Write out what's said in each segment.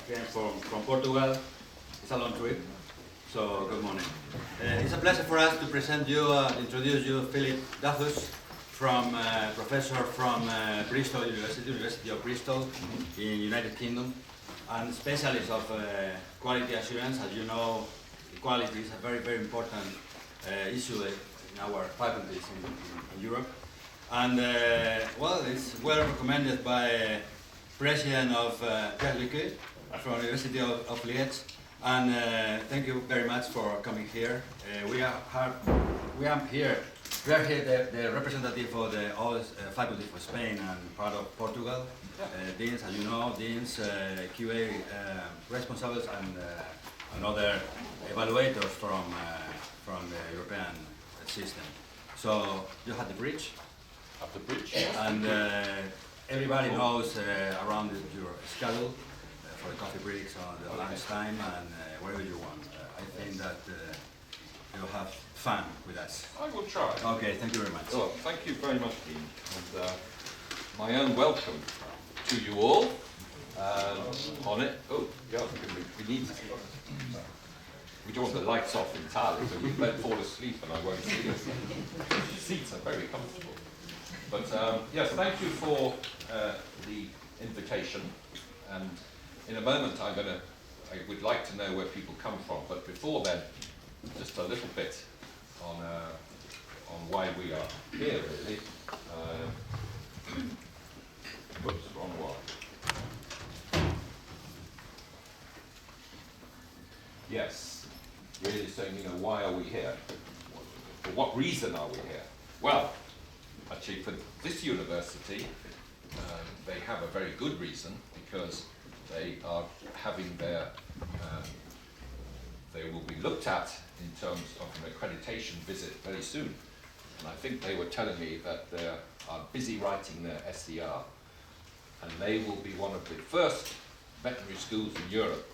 again from Portugal. It's a long trip, so good morning. It's a pleasure for us to present you, introduce you, Philip Dathus, professor from Bristol University of Bristol in United Kingdom, and specialist of quality assurance. As you know, quality is a very, very important issue in our faculties in Europe. And well, it's well recommended by President of EAEVE QA from the University of Liège. And thank you very much for coming here. We are here the representative for the all faculty for Spain and part of Portugal. Deans, as you know, deans, QA responsibles, and other evaluators from the European system. So you have the bridge. Up the bridge. And everybody knows around your schedule for the coffee breaks or the lunch time and wherever you want. I think that you'll have fun with us. I will try. Okay, thank you very much. Well, thank you very much, Dean. And my own welcome to you all on it. Oh, yeah, we need to. We don't want the lights off entirely, so we might fall asleep and I won't see us. The seats are very comfortable. But yes, thank you for the invitation. And in a moment, I would like to know where people come from. But before then, just a little bit on why we are here, really. Whoops, wrong one. Yes, really saying, why are we here? For what reason are we here? Well, actually, for this university, they have a very good reason, because they are having they will be looked at in terms of an accreditation visit very soon. And I think they were telling me that they are busy writing their SCR, and they will be one of the first veterinary schools in Europe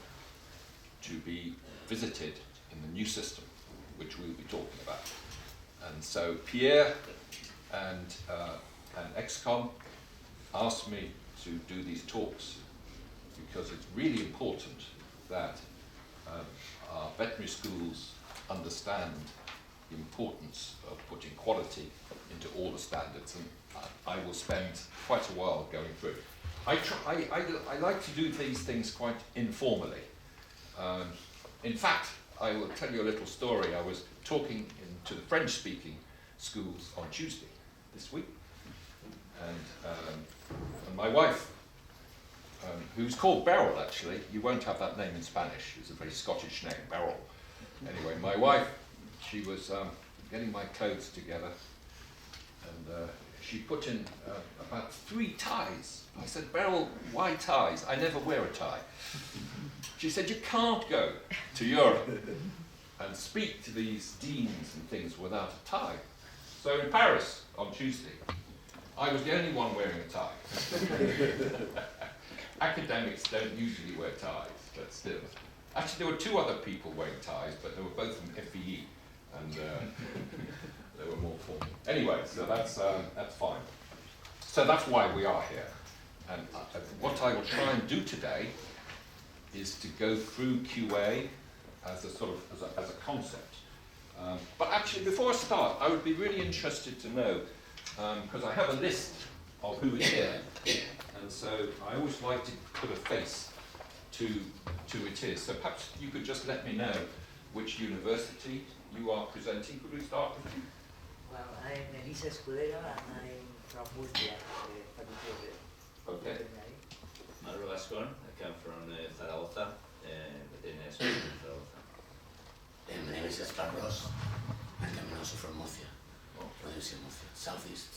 to be visited in the new system, which we'll be talking about. And so Pierre and XCOM asked me to do these talks because it's really important that our veterinary schools understand the importance of putting quality into all the standards, and I will spend quite a while going through. I like to do these things quite informally. In fact, I will tell you a little story. I was talking to the French-speaking schools on Tuesday this week, and my wife, who's called Beryl, actually, you won't have that name in Spanish, it's a very Scottish name, Beryl. Anyway, my wife, she was getting my clothes together, and she put in about 3 ties. I said, Beryl, why ties? I never wear a tie. She said, you can't go to Europe and speak to these deans and things without a tie. So in Paris on Tuesday, I was the only one wearing a tie. Academics don't usually wear ties, but still. Actually, there were 2 other people wearing ties, but they were both from FEE, and they were more formal. Anyway, so that's fine. So that's why we are here. And what I will try and do today is to go through QA as a sort of as a concept. But actually, before I start, I would be really interested to know, because I have a list of who is here, and so I always like to put a face to it is. So perhaps you could just let me know which university you are presenting. Could we start with you? Well, I'm Elisa Escudero, and I'm from Murcia, faculty of Okay. veterinary. Manuel Ascon, I come from Zaragoza, veterinary school in Zaragoza. My name is Esparros. I'm coming also from Murcia, provincia of Murcia, southeast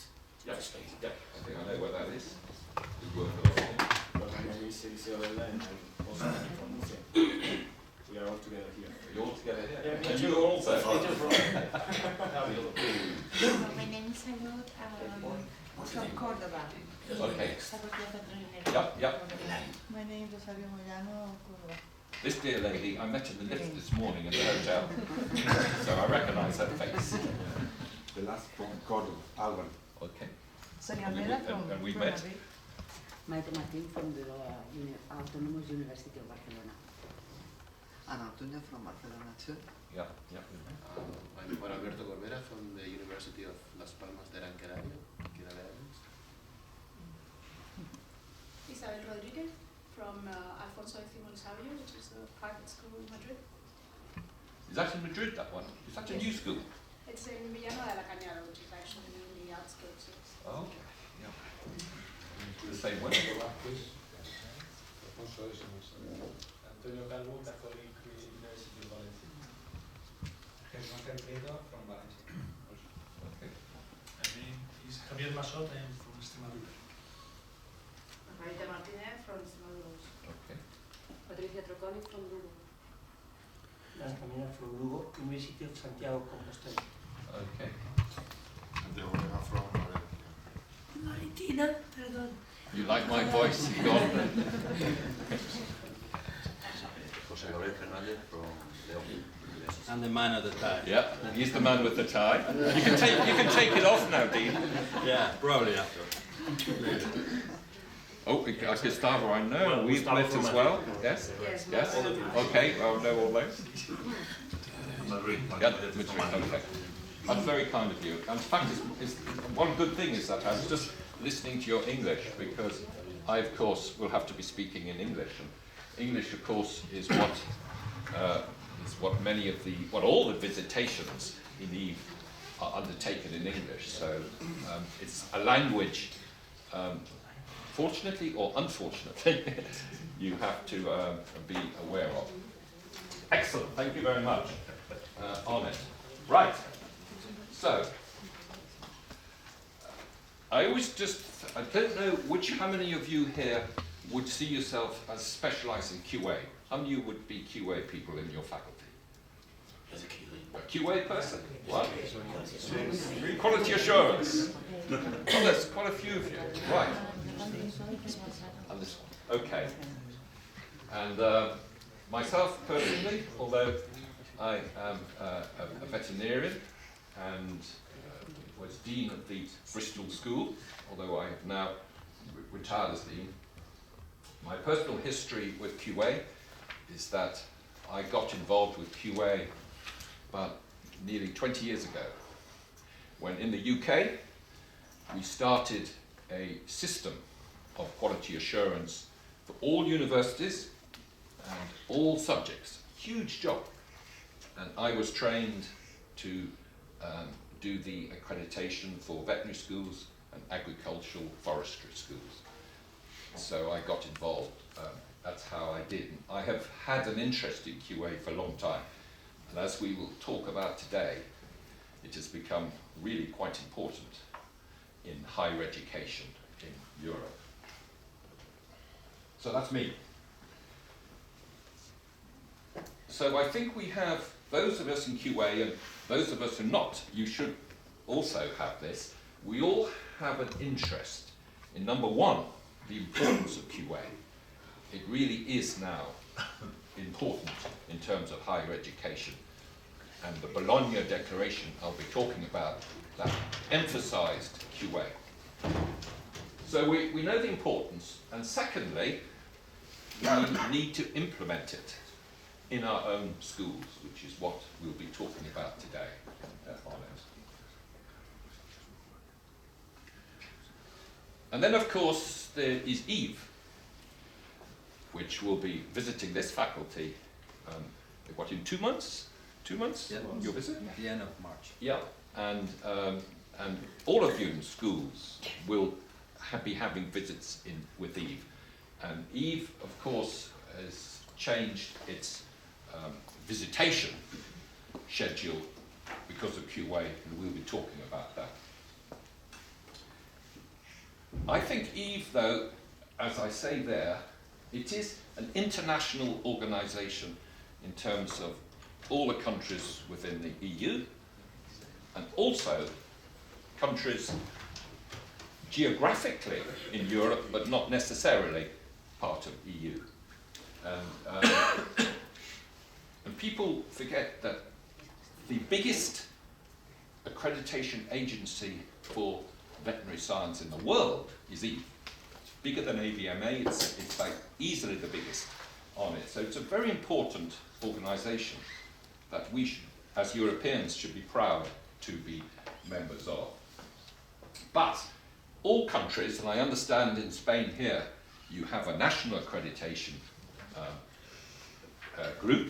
of Spain. Yeah, I think I know where that is. We work a lot on it. Well, my name is Eliseo Vela, and I'm also from Murcia. We are all together here. You're all together here? Yeah, me And too. you also? My name is Salud, from Córdoba. Okay. Faculty of Veterinary. Yep. My name is Rosario Moyano, Córdoba. This dear lady, I met in the lift this morning in the hotel, so I recognise her face. The last from Córdoba, Alban. Okay. Sonia And we- Mera and from we met. Madrid. Maite Martín from the Autonomous University of Barcelona. And Antonio from Barcelona too. Yeah, yeah. I'm Juan Alberto Corbera from the University of Las Palmas de Gran Canaria. Isabel Rodriguez from Alfonso X Sabio, which is a private school in Madrid. Is that in Madrid, that one? Is that a new school? It's in Villanueva de la Cañada, which is actually in the outskirts of... Oh, okay. Yeah. The same way. Antonio Calvo, Catholic University of Valencia. Germán Prieto from Valencia. Okay. My name is Javier Masot, I am from Extremadura. Maite Martínez from Extremadura. Okay. Patricia Trocoli from Lugo. Las Caminas from Lugo, University of Santiago Compostela. Okay. And the Omega from Valencia. Valentina, perdón. You like my voice? Go on then. José Gabriel Fernández from León. And the man of the tie. Yeah, he's the man with the tie. You can take it off now, Dean. Yeah, probably after. Oh, Gustavo, I know. We've met as well. Yes? Yes? Okay, I'll know all those. Madrid. Yeah, Madrid, okay. That's very kind of you. And in fact, one good thing is that I was just listening to your English, because I, of course, will have to be speaking in English. And English, of course, is what all the visitations in EVE are undertaken in English. So it's a language, fortunately or unfortunately, you have to be aware of. Excellent, thank you very much on it. Right, so, I don't know how many of you here would see yourself as specialised in QA. How many of you would be QA people in your faculty? As a QA. A QA person? What? Quality assurance. Oh, there's quite a few of you. Right. And this one. Okay. And myself personally, although I am a veterinarian and was Dean of the Bristol School, although I have now retired as Dean, my personal history with QA is that I got involved with QA about nearly 20 years ago, when in the UK we started a system of quality assurance for all universities and all subjects. Huge job. And I was trained to do the accreditation for veterinary schools and agricultural forestry schools. So I got involved. That's how I did. I have had an interest in QA for a long time. And as we will talk about today, it has become really quite important in higher education in Europe. So that's me. So I think we have those of us in QA and those of us who are not, you should also have this. We all have an interest in, number one, the importance of QA. It really is now important in terms of higher education. And the Bologna Declaration I'll be talking about that emphasized QA. So we know the importance, and secondly, we need to implement it in our own schools, which is what we'll be talking about today on it. And then, of course, there is EVE, which will be visiting this faculty, in 2 months? 2 months? Yeah. Your visit? At the end of March. Yeah, and all of you in schools will be having visits with EVE. And EVE, of course, has changed its visitation schedule because of QA, and we'll be talking about that. I think EVE, though, as I say there, it is an international organisation in terms of all the countries within the EU, and also countries geographically in Europe, but not necessarily part of EU. And people forget that the biggest accreditation agency for veterinary science in the world is EVE. bigger than AVMA, it's like easily the biggest on it. So it's a very important organisation that we should, as Europeans, should be proud to be members of. But all countries, and I understand in Spain here, you have a national accreditation group,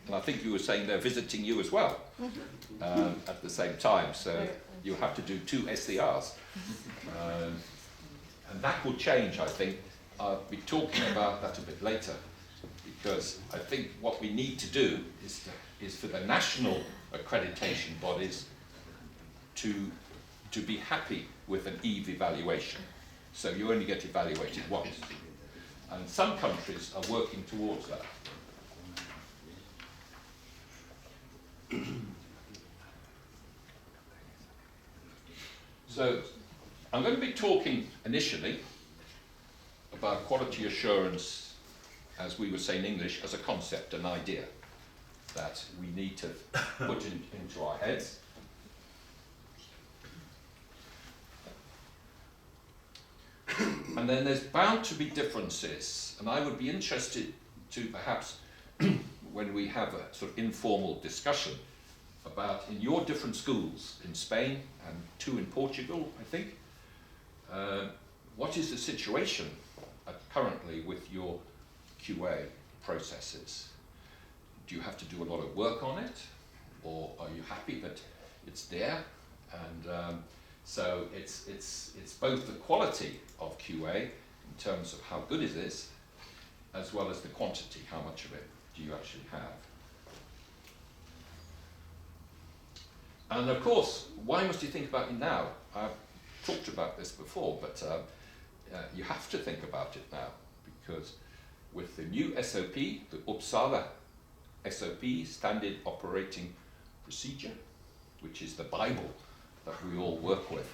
and I think you were saying they're visiting you as well at the same time, so you have to do 2 SCRs. And that will change, I think. I'll be talking about that a bit later, because I think what we need to do is for the national accreditation bodies to be happy with an EVE evaluation. So you only get evaluated once. And some countries are working towards that. So I'm going to be talking initially about quality assurance, as we would say in English, as a concept, an idea that we need to put into our heads. And then there's bound to be differences, and I would be interested to perhaps, when we have a sort of informal discussion about, in your different schools in Spain and 2 in Portugal, I think, what is the situation currently with your QA processes? Do you have to do a lot of work on it, or are you happy that it's there? And so it's both the quality of QA in terms of how good it is, as well as the quantity, how much of it do you actually have. And of course, why must you think about it now? I've talked about this before, but you have to think about it now, because with the new SOP, the Uppsala SOP, Standard Operating Procedure, which is the Bible that we all work with,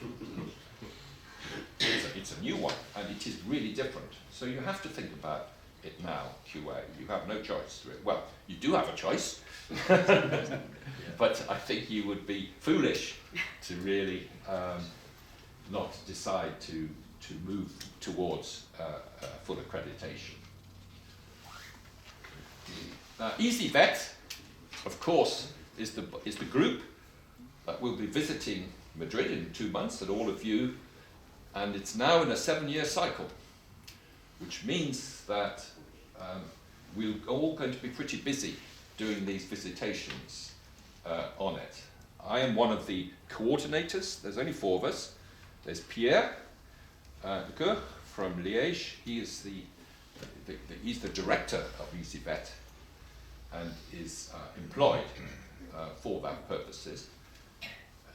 it's a new one, and it is really different. So you have to think about it now, QA. You have no choice. Well, you do have a choice, but I think you would be foolish to really not decide to move towards full accreditation. Now, EasyVet, of course, is the group that will be visiting Madrid in 2 months, and all of you, and it's now in a 7-year cycle, which means that we're all going to be pretty busy doing these visitations on it. I am one of the coordinators. There's only 4 of us. There's Pierre from Liège. He is he's the director of EasyVet and is employed for that purposes.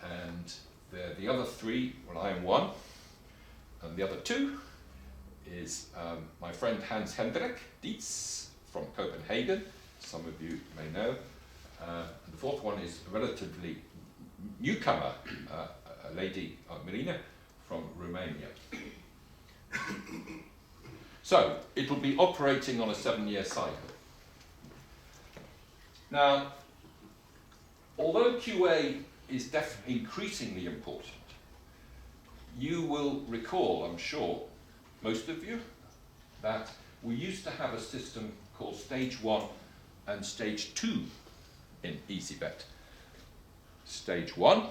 And the other 3, well, I am one, and the other 2 is my friend Hans Hendrik Dietz from Copenhagen, some of you may know. And the 4th one is a relatively newcomer, a lady, Marina, from Romania. So, it will be operating on a 7-year cycle. Now, although QA is definitely increasingly important, you will recall, I'm sure, most of you, that we used to have a system called Stage 1 and Stage 2 in EasyVet. Stage 1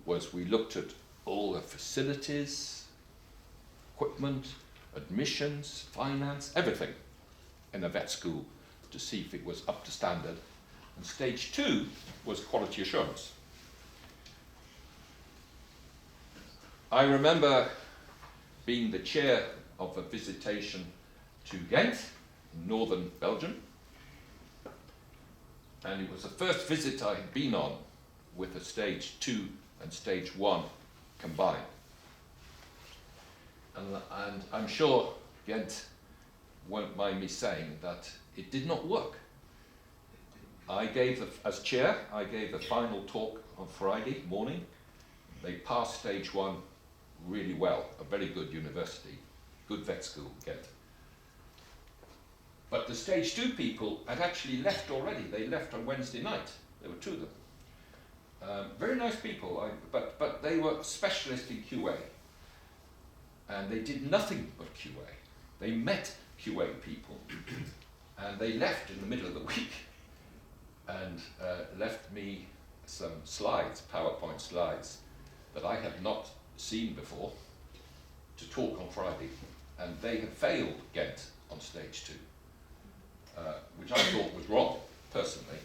was we looked at all the facilities, equipment, admissions, finance, everything in a vet school to see if it was up to standard. And Stage 2 was quality assurance. I remember being the chair of a visitation to Ghent, in northern Belgium, and it was the first visit I had been on with a Stage 2 and Stage 1 combined. And I'm sure Ghent won't mind me saying that it did not work. As chair, I gave the final talk on Friday morning. They passed Stage 1 really well, a very good university, good vet school, Ghent. But the Stage 2 people had actually left already. They left on Wednesday night. There were 2 of them. Very nice people, but they were specialists in QA. and they did nothing but QA. They met QA people, and they left in the middle of the week, and left me some slides, PowerPoint slides, that I had not seen before, to talk on Friday, and they had failed Ghent on stage 2, which I thought was wrong, personally.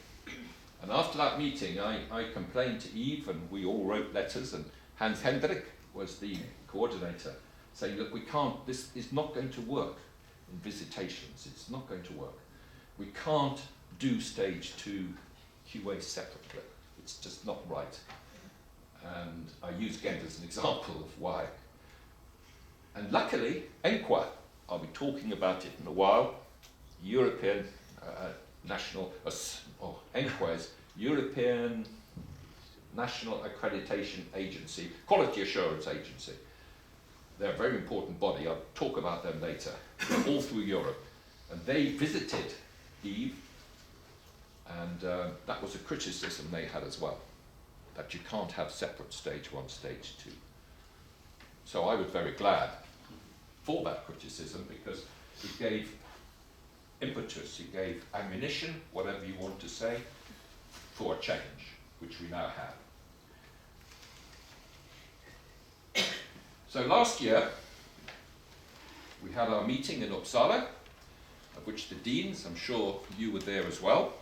And after that meeting, I complained to Eve, and we all wrote letters, and Hans Hendrik was the coordinator, saying, look, we can't, this is not going to work in visitations, it's not going to work. We can't do stage 2 QA separately, it's just not right. And I use Ghent as an example of why. And luckily, ENQA, I'll be talking about it in a while, European National, ENQA's European National Accreditation Agency, Quality Assurance Agency. They're a very important body, I'll talk about them later. They're all through Europe. And they visited EVE, and that was a criticism they had as well, that you can't have separate stage 1, stage 2. So I was very glad for that criticism, because it gave impetus, it gave ammunition, whatever you want to say, for a change, which we now have. So last year, we had our meeting in Uppsala, of which the deans, I'm sure you were there as well,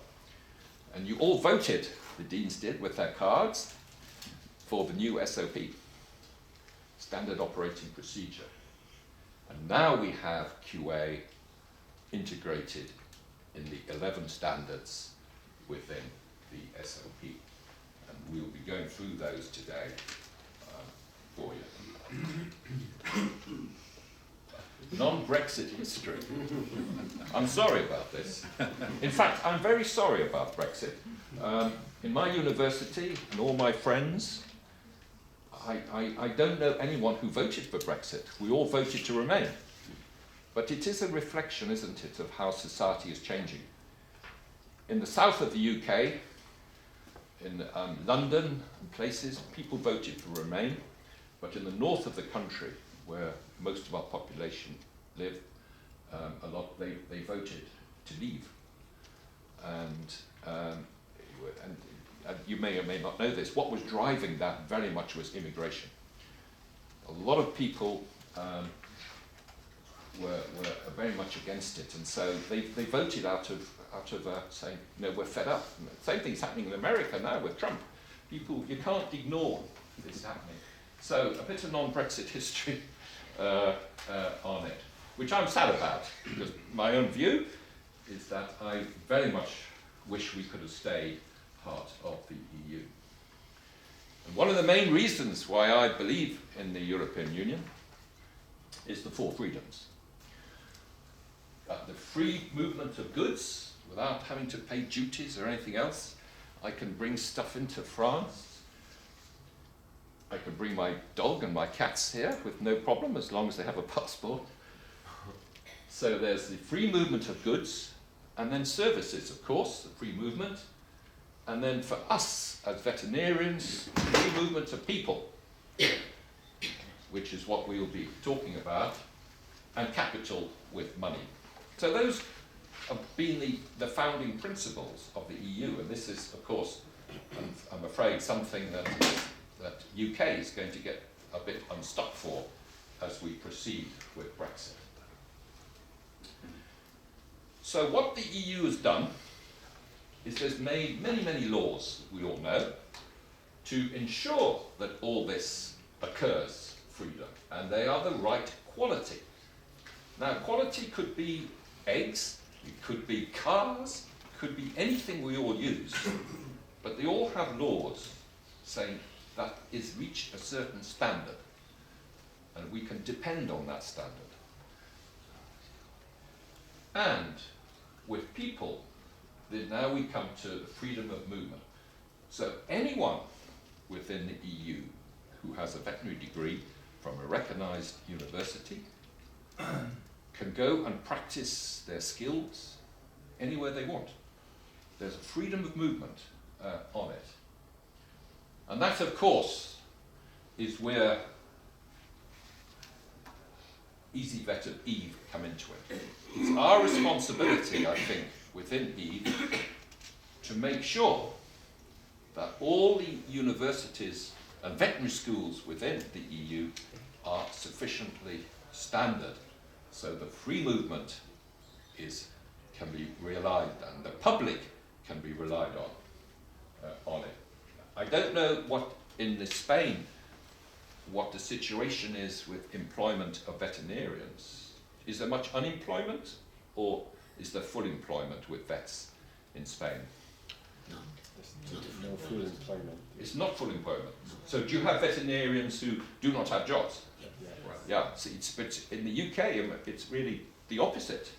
and you all voted, the deans did, with their cards, for the new SOP, Standard Operating Procedure. And now we have QA integrated in the 11 standards within the SOP. And we'll be going through those today for you. Non-Brexit history. I'm sorry about this. In fact, I'm very sorry about Brexit. In my university and all my friends, I don't know anyone who voted for Brexit. We all voted to remain. But it is a reflection, isn't it, of how society is changing. In the south of the UK, in London and places, people voted for remain. But in the north of the country, where most of our population live, they voted to leave. And you may or may not know this, what was driving that very much was immigration. A lot of people were very much against it, and so they voted out of saying, no, we're fed up. Same thing's happening in America now with Trump. People, you can't ignore this happening. So a bit of non-Brexit history on it, which I'm sad about, because my own view is that I very much wish we could have stayed part of the EU. And one of the main reasons why I believe in the European Union is the 4 freedoms. The free movement of goods without having to pay duties or anything else. I can bring stuff into France. I can bring my dog and my cats here with no problem, as long as they have a passport. So there's the free movement of goods, and then services, of course, the free movement. And then for us, as veterinarians, free movement of people, which is what we will be talking about, and capital with money. So those have been the founding principles of the EU, and this is, of course, I'm afraid, something that UK is going to get a bit unstuck for as we proceed with Brexit. So what the EU has done is there's made many, many laws, we all know, to ensure that all this occurs, freedom, and they are the right quality. Now, quality could be eggs, it could be cars, it could be anything we all use, but they all have laws saying that is reached a certain standard, and we can depend on that standard. And with people, then now we come to the freedom of movement. So anyone within the EU who has a veterinary degree from a recognized university can go and practice their skills anywhere they want. There's a freedom of movement on it. And that, of course, is where Easy Vet of EAEVE come into it. It's our responsibility, I think, within EAEVE to make sure that all the universities and veterinary schools within the EU are sufficiently standard so the free movement can be relied and the public can be relied on it. I don't know what in Spain what the situation is with employment of veterinarians. Is there much unemployment or is there full employment with vets in Spain? No, No full employment. It's not full employment. So do you have veterinarians who do not have jobs? Yeah, see, but in the UK, it's really the opposite.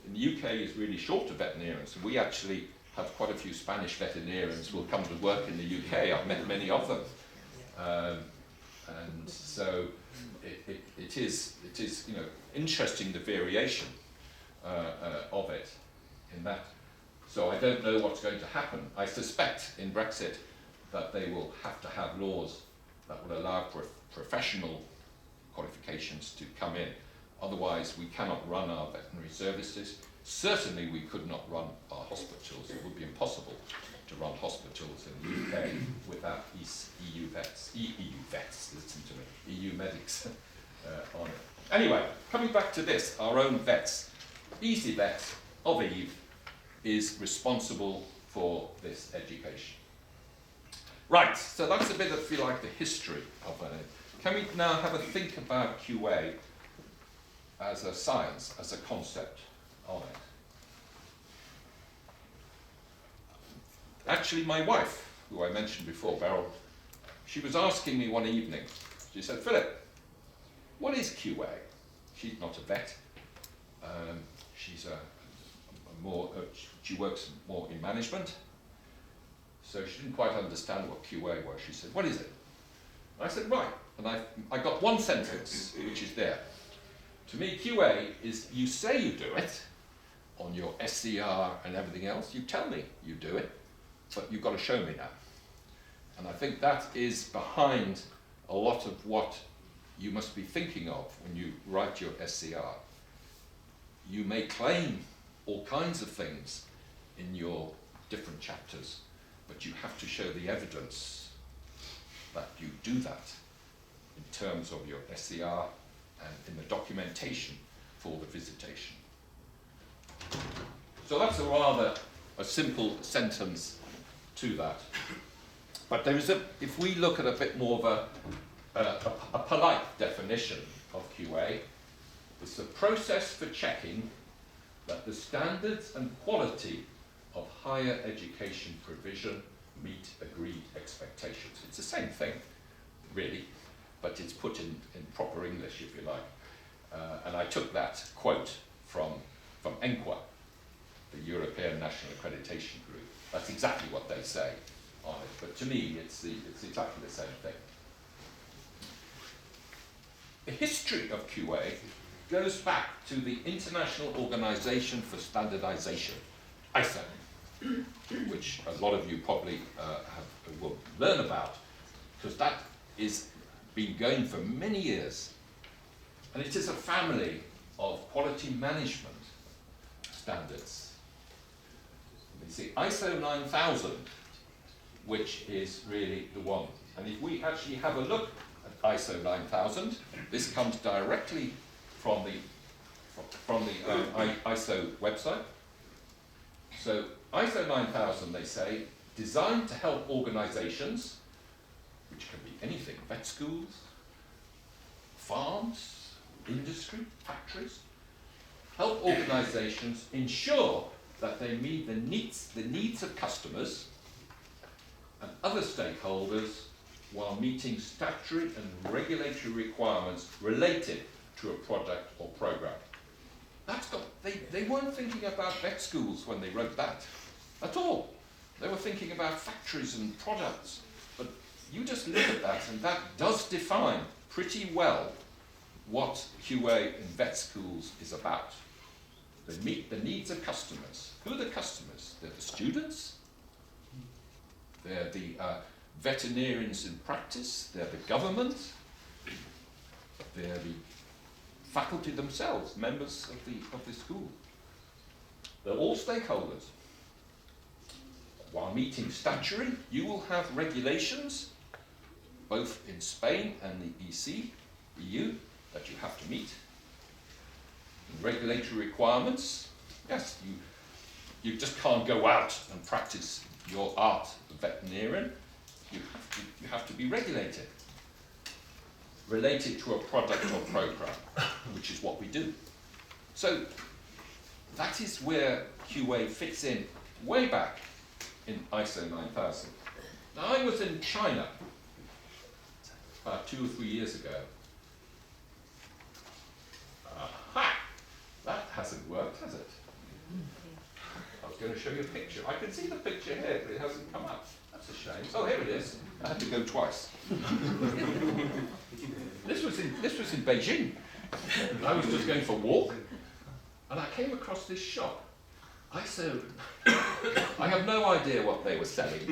In the UK, is really short of veterinarians. We actually have quite a few Spanish veterinarians who will come to work in the UK. I've met many of them. And so it is interesting the variation of it in that. So I don't know what's going to happen. I suspect in Brexit that they will have to have laws that will allow for professional qualifications to come in. Otherwise, we cannot run our veterinary services. Certainly, we could not run our hospitals. It would be impossible to run hospitals in the UK without EU vets, listen to me, EU medics on it. Anyway, coming back to this, our own vets. Easy Vet of EAEVE is responsible for this education. Right, so that's a bit of, if you like, the history of it. Can we now have a think about QA as a science, as a concept of it? Actually, my wife, who I mentioned before, Beryl, she was asking me one evening, she said, Philip, what is QA? She's not a vet. She's she works more in management. So she didn't quite understand what QA was. She said, what is it? I said, right. And I got one sentence, which is there. To me, QA is you say you do it on your SCR and everything else. You tell me you do it, but you've got to show me now. And I think that is behind a lot of what you must be thinking of when you write your SCR. You may claim all kinds of things in your different chapters, but you have to show the evidence that you do that in terms of your SCR and in the documentation for the visitation. So that's a simple sentence to that. But there is if we look at a bit more of a polite definition of QA, it's the process for checking that the standards and quality of higher education provision meet agreed expectations. It's the same thing, really, but it's put in proper English, if you like. And I took that quote from ENQA, the European National Accreditation Group. That's exactly what they say on it. But to me, it's exactly the same thing. The history of QA goes back to the International Organization for Standardization, ISO, which a lot of you probably will learn about, because that is been going for many years. And it is a family of quality management standards. You see, ISO 9000, which is really the one. And if we actually have a look at ISO 9000, this comes directly from the ISO website. So ISO 9000, they say, designed to help organizations, which can be anything, vet schools, farms, industry, factories, help organizations ensure that they meet the needs of customers and other stakeholders while meeting statutory and regulatory requirements related to a product or program. They weren't thinking about vet schools when they wrote that at all. They were thinking about factories and products. But you just look at that, and that does define pretty well what QA in vet schools is about. They meet the needs of customers. Who are the customers? They're the students. They're the veterinarians in practice. They're the government. They're the faculty themselves, members of the school. They're all stakeholders. While meeting statutory, you will have regulations, both in Spain and the EU, that you have to meet. Regulatory requirements, yes, you just can't go out and practice your art of veterinarian. You have to be regulated, related to a product or program, which is what we do. So that is where QA fits in way back in ISO 9000. Now, I was in China about 2 or 3 years ago. Aha! That hasn't worked, has it? I was going to show you a picture. I can see the picture here, but it hasn't come up. That's a shame. Oh, here it is. I had to go twice. This was in Beijing. I was just going for a walk, and I came across this shop. I have no idea what they were selling,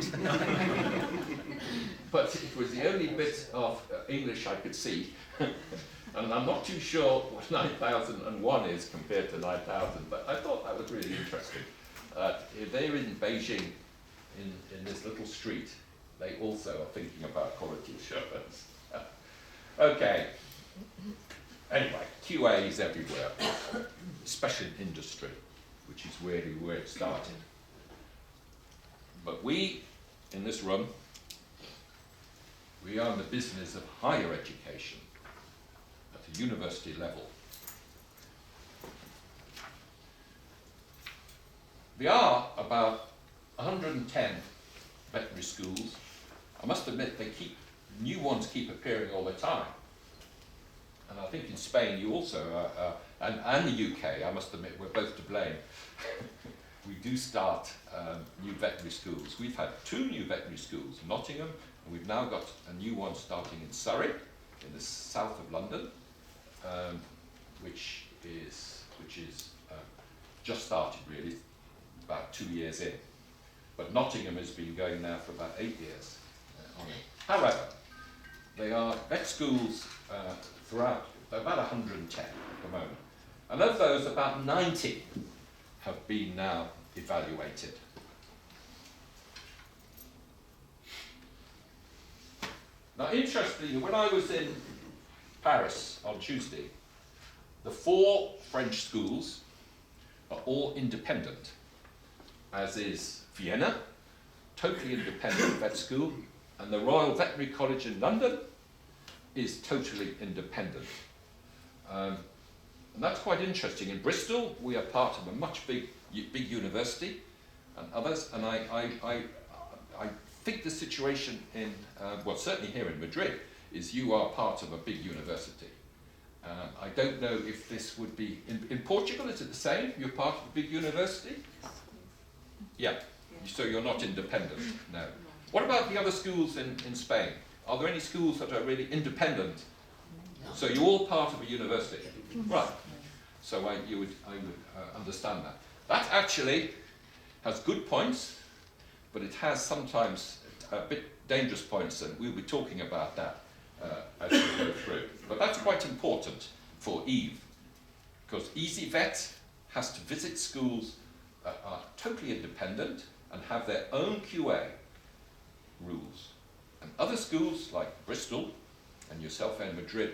but it was the only bit of English I could see, and I'm not too sure what 9001 is compared to 9000, but I thought that was really interesting. They're in Beijing, in this little street. They also are thinking about quality assurance. Okay. Anyway, QA is everywhere, especially in industry, which is really where it started. But we, in this room, we are in the business of higher education at the university level. There are about 110 veterinary schools. I must admit, new ones keep appearing all the time. And I think in Spain you also, and the UK, I must admit, we're both to blame. We do start new veterinary schools. We've had 2 new veterinary schools, Nottingham, and we've now got a new one starting in Surrey, in the south of London, which is just started really, about 2 years in. But Nottingham has been going now for about 8 years on it. However, they are vet schools throughout, about 110 at the moment. And of those, about 90 have been now evaluated. Now, interestingly, when I was in Paris on Tuesday, the 4 French schools are all independent, as is Vienna, totally independent vet school, and the Royal Veterinary College in London is totally independent. And that's quite interesting. In Bristol, we are part of a much big university and others, and I think the situation in, well, certainly here in Madrid, is you are part of a big university. I don't know if this would be, in Portugal, is it the same? You're part of a big university? Yeah, so you're not independent, no. What about the other schools in Spain? Are there any schools that are really independent? No. So you're all part of a university? Right. So I would understand that. That actually has good points, but it has sometimes a bit dangerous points, and we'll be talking about that as we go through. But that's quite important for EAEVE, because EasyVet has to visit schools that are totally independent and have their own QA rules. And other schools like Bristol and yourself in Madrid,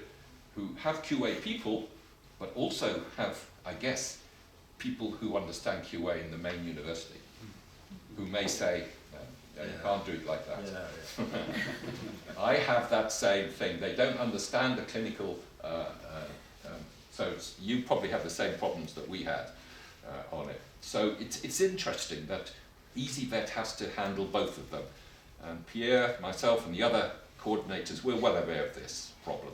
who have QA people, but also have, I guess, people who understand QA in the main university, who may say, no, you can't do it like that. I have that same thing. They don't understand the clinical, so you probably have the same problems that we had on it. So it's interesting that EasyVet has to handle both of them. And Pierre, myself, and the other coordinators, we're well aware of this problem.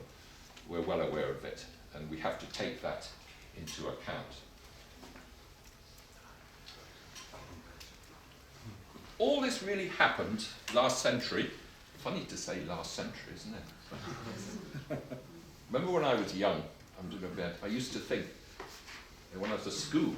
We're well aware of it, and we have to take that into account. All this really happened last century. Funny to say last century, isn't it? Remember when I was young, I used to think, when I was at school,